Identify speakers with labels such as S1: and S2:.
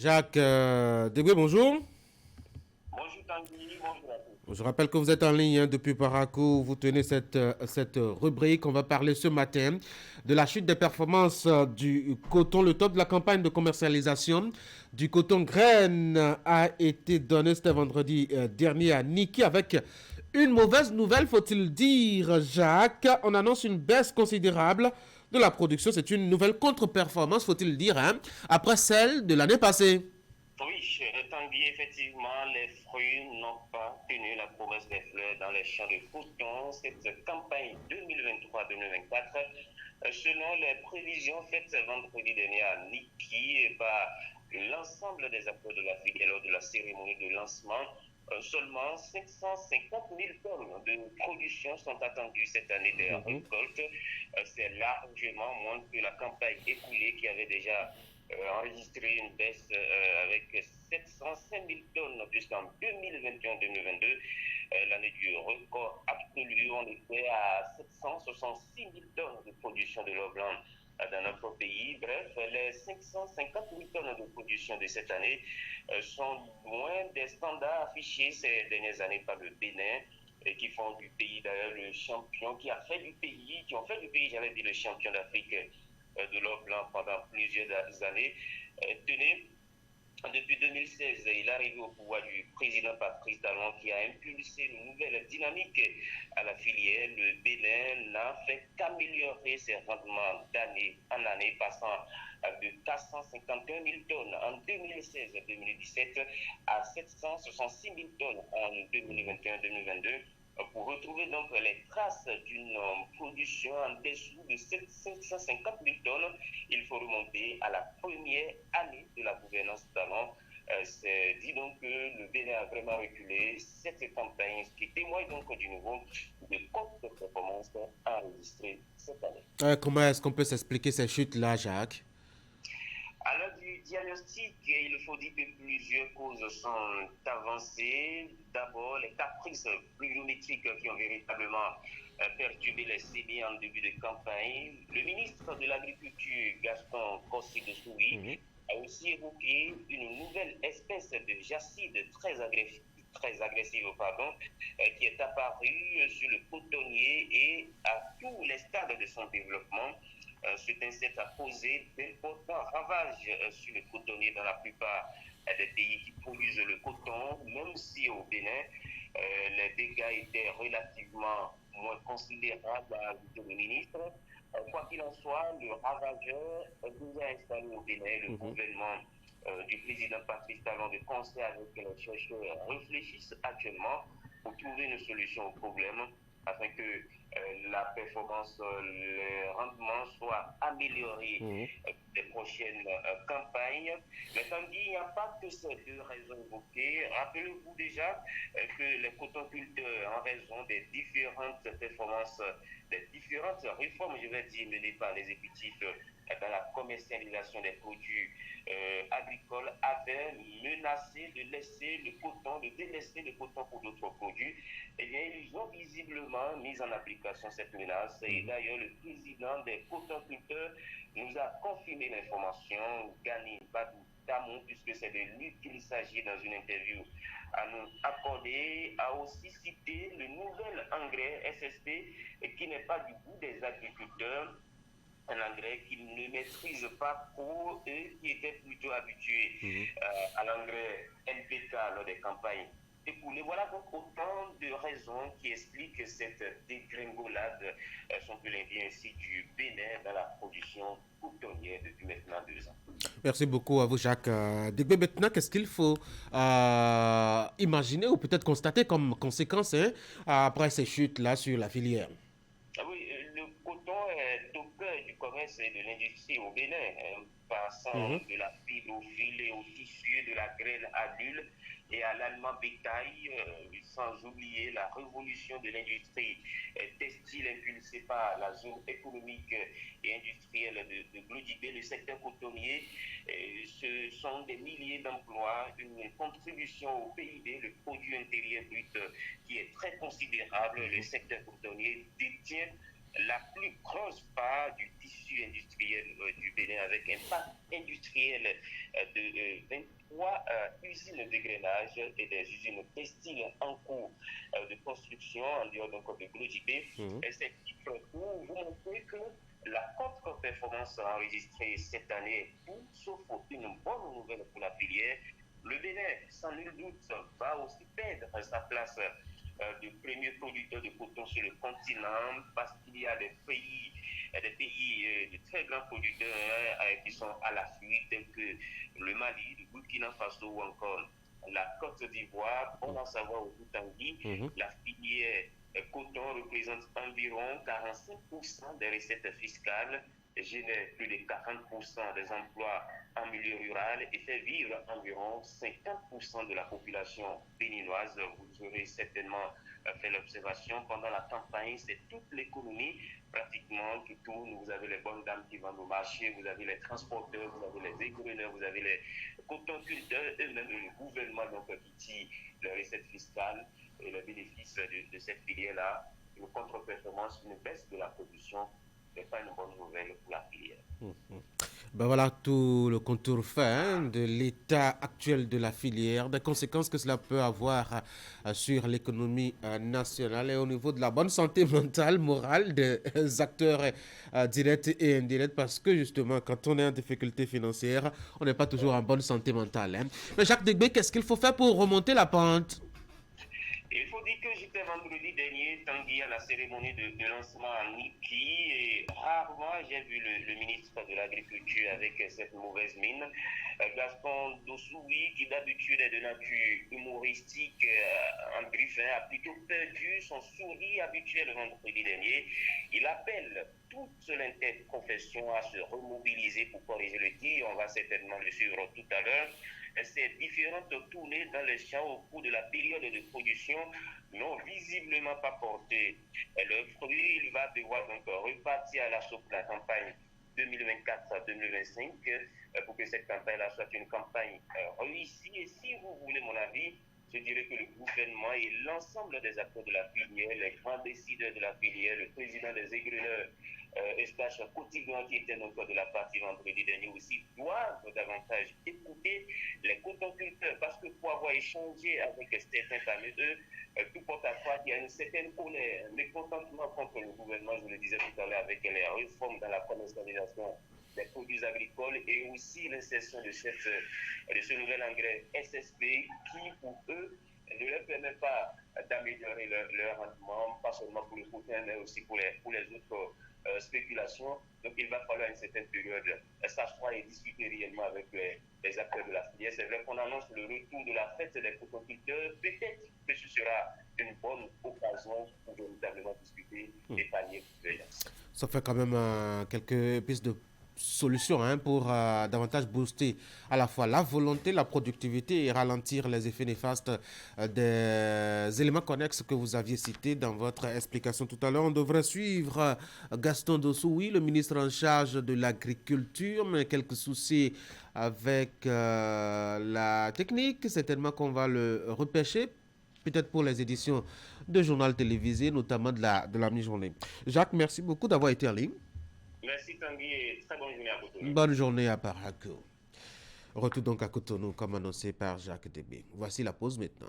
S1: Jacques Debré, bonjour.
S2: Bonjour Tanguy, bonjour à tous.
S1: Je rappelle que vous êtes en ligne depuis Parakou. Vous tenez cette rubrique. On va parler ce matin de la chute des performances du coton. Le top de la campagne de commercialisation du coton graine a été donné ce vendredi dernier à Niki avec une mauvaise nouvelle, faut-il dire, Jacques. On annonce une baisse considérable de la production. C'est une nouvelle contre-performance, faut-il dire, hein, après celle de l'année passée.
S2: Oui, Tanguy, effectivement, les fruits n'ont pas tenu la promesse des fleurs dans les champs de coton. Cette campagne 2023-2024, selon les prévisions faites vendredi dernier à Niki et par l'ensemble des acteurs de la filière lors de la cérémonie de lancement, seulement 550 000 tonnes de production sont attendues cette année des récoltes. C'est largement moins que la campagne écoulée qui avait déjà enregistré une baisse avec 705 000 tonnes puisqu'en 2021-2022, l'année du record absolu, on était à 766 000 tonnes de production de l'eau blanc dans notre pays. Bref, les 550 000 tonnes de production de cette année sont loin des standards affichés ces dernières années par le Bénin et qui font du pays d'ailleurs le champion, qui ont fait du pays, j'allais dire, le champion d'Afrique de l'or blanc pendant plusieurs années. Tenez, depuis 2016, il est arrivé au pouvoir du président Patrice Talon qui a impulsé une nouvelle dynamique à la filière. Le Bénin n'a fait qu'améliorer ses rendements d'année en année, passant de 451 000 tonnes en 2016-2017 à 766 000 tonnes en 2021-2022 pour retrouver donc les traces d'une production en dessous de 750 000 tonnes. Il faut remonter à la première année de la gouvernance Talon. C'est dit donc que le Bénin a vraiment reculé cette campagne, ce qui témoigne donc du niveau de contre-performance enregistré cette année.
S1: Comment est-ce qu'on peut s'expliquer ces chutes-là, Jacques?
S2: À l'heure du diagnostic, il faut dire que plusieurs causes sont avancées. D'abord, les caprices pluviométriques qui ont véritablement perturbé les semis en début de campagne. Le ministre de l'Agriculture, Gaston Kossi de Souris, a aussi évoqué une nouvelle espèce de jacide très agressive qui est apparue sur le cotonnier et à tous les stades de son développement. Cet insecte a causé d'importants ravages sur le cotonnier dans la plupart des pays qui produisent le coton, même si au Bénin, les dégâts étaient relativement moins considérables, a ajouté le ministre. Quoi qu'il en soit, le ravageur est déjà installé au Bénin. Le gouvernement du président Patrice Talon, de concert avec les chercheurs, réfléchissent actuellement pour trouver une solution au problème afin que la performance, le rendement soit amélioré des prochaines campagnes. Mais tandis il n'y a pas que ces deux raisons évoquées. Rappelez-vous déjà que les cotoculteurs, en raison des différentes performances, des différentes réformes, je vais dire, menées par l'exécutif dans la commercialisation des produits agricoles, avaient menacé de laisser le coton, de délaisser le coton pour d'autres produits. Eh bien, ils ont visiblement mis en application cette menace. Et d'ailleurs, le président des cotoculteurs nous a confirmé l'information, Gani Badou Damon, puisque c'est de lui qu'il s'agit dans une interview à nous accorder, a aussi cité le nouvel engrais SSP qui n'est pas du goût des agriculteurs, un engrais qu'ils ne maîtrisent pas trop et qui étaient plutôt habitués à l'engrais NPK lors des campagnes écoulées. Voilà donc autant de raisons qui expliquent cette dégringolade, si on peut l'indiquer ainsi, du Bénin dans la production cotonnière depuis maintenant 2 ans.
S1: Merci beaucoup à vous, Jacques. Degbe, maintenant, qu'est-ce qu'il faut imaginer ou peut-être constater comme conséquence hein, après ces chutes-là sur la filière?
S2: Ah oui, le coton est au cœur du commerce et de l'industrie au Bénin, passant de la fibre au filet, au tissu, de la graine à l'huile et à l'aliment bétail, sans oublier la révolution de l'industrie textile impulsée par la zone économique et industrielle de Glodibé, le secteur cotonnier. Ce sont des milliers d'emplois, une contribution au PIB, le produit intérieur brut, qui est très considérable. Le secteur cotonnier détient la plus grosse part du tissu industriel du Bénin, avec un parc industriel de 23 usines de grainage et des usines textiles en cours de construction en dehors donc de Glodjibé. Et ces chiffres pour vous montrer que la contre-performance enregistrée cette année est tout sauf une bonne nouvelle pour la filière. Le Bénin, sans nul doute, va aussi perdre sa place de premier producteur de coton sur le continent parce qu'il y a des pays de très grands producteurs qui sont à la fuite, tels que le Mali, le Burkina Faso ou encore la Côte d'Ivoire. Bon à savoir au Tanguy, la filière coton représente environ 45% des recettes fiscales, génère plus de 40% des emplois en milieu rural et fait vivre environ 50% de la population béninoise. Vous aurez certainement fait l'observation pendant la campagne, c'est toute l'économie pratiquement qui tourne. Vous avez les bonnes dames qui vendent au marché, vous avez les transporteurs, vous avez les égreneurs, vous avez les cotonculteurs, eux-mêmes le gouvernement donc, qui tire les recettes fiscales et les bénéfices de cette filière-là. Une contre-performance, une baisse de la production n'est pas une bonne nouvelle pour la filière.
S1: Ben voilà tout le contour fin de l'état actuel de la filière, des conséquences que cela peut avoir sur l'économie nationale et au niveau de la bonne santé mentale, morale des acteurs directs et indirects, parce que justement, quand on est en difficulté financière, on n'est pas toujours en bonne santé mentale. Hein. Mais Jacques Degbé, qu'est-ce qu'il faut faire pour remonter la pente?
S2: Il faut dire que j'étais vendredi dernier, Tanguy, à la cérémonie de lancement en Niki, et rarement j'ai vu le ministre de l'Agriculture avec cette mauvaise mine. Gaston Dossoui, qui d'habitude est de nature humoristique, en griffin, a plutôt perdu son sourire habituel vendredi dernier. Il appelle toute l'interprofession à se remobiliser pour corriger le tir. On va certainement le suivre tout à l'heure. Ces différentes tournées dans les champs au cours de la période de production n'ont visiblement pas porté le fruit. Il va devoir donc repartir à l'assaut pour la campagne 2024-2025 pour que cette campagne-là soit une campagne réussie. Et si vous voulez mon avis, je dirais que le gouvernement et l'ensemble des acteurs de la filière, les grands décideurs de la filière, le président des égreneurs, Eustache Cotignan, qui était donc de la partie vendredi dernier aussi, doivent davantage écouter les cotonculteurs, parce que pour avoir échangé avec certains parmi eux, tout porte à croire qu'il y a une certaine colère, un mécontentement contre le gouvernement, je le disais tout à l'heure, avec les réformes dans la commercialisation des produits agricoles et aussi l'insertion de ce nouvel engrais SSP qui, pour eux, ne leur permet pas d'améliorer leur rendement, pas seulement pour le coton, mais aussi pour les autres spéculations. Donc, il va falloir une certaine période s'asseoir et discuter réellement avec les acteurs de la filière. C'est vrai qu'on annonce le retour de la fête des cotonculteurs. Peut-être que ce sera une bonne occasion pour véritablement discuter des paniers.
S1: Ça fait quand même quelques pistes de solutions hein, pour davantage booster à la fois la volonté, la productivité et ralentir les effets néfastes des éléments connexes que vous aviez cités dans votre explication tout à l'heure. On devrait suivre Gaston Dossoui, le ministre en charge de l'agriculture, mais quelques soucis avec la technique. Certainement qu'on va le repêcher peut-être pour les éditions de journal télévisé, notamment de la mi-journée. Jacques, merci beaucoup d'avoir été en ligne.
S2: Merci Tanguy et très bonne journée à Cotonou.
S1: Bonne journée à Parakou. Retour donc à Cotonou comme annoncé par Jacques Degbé. Voici la pause maintenant.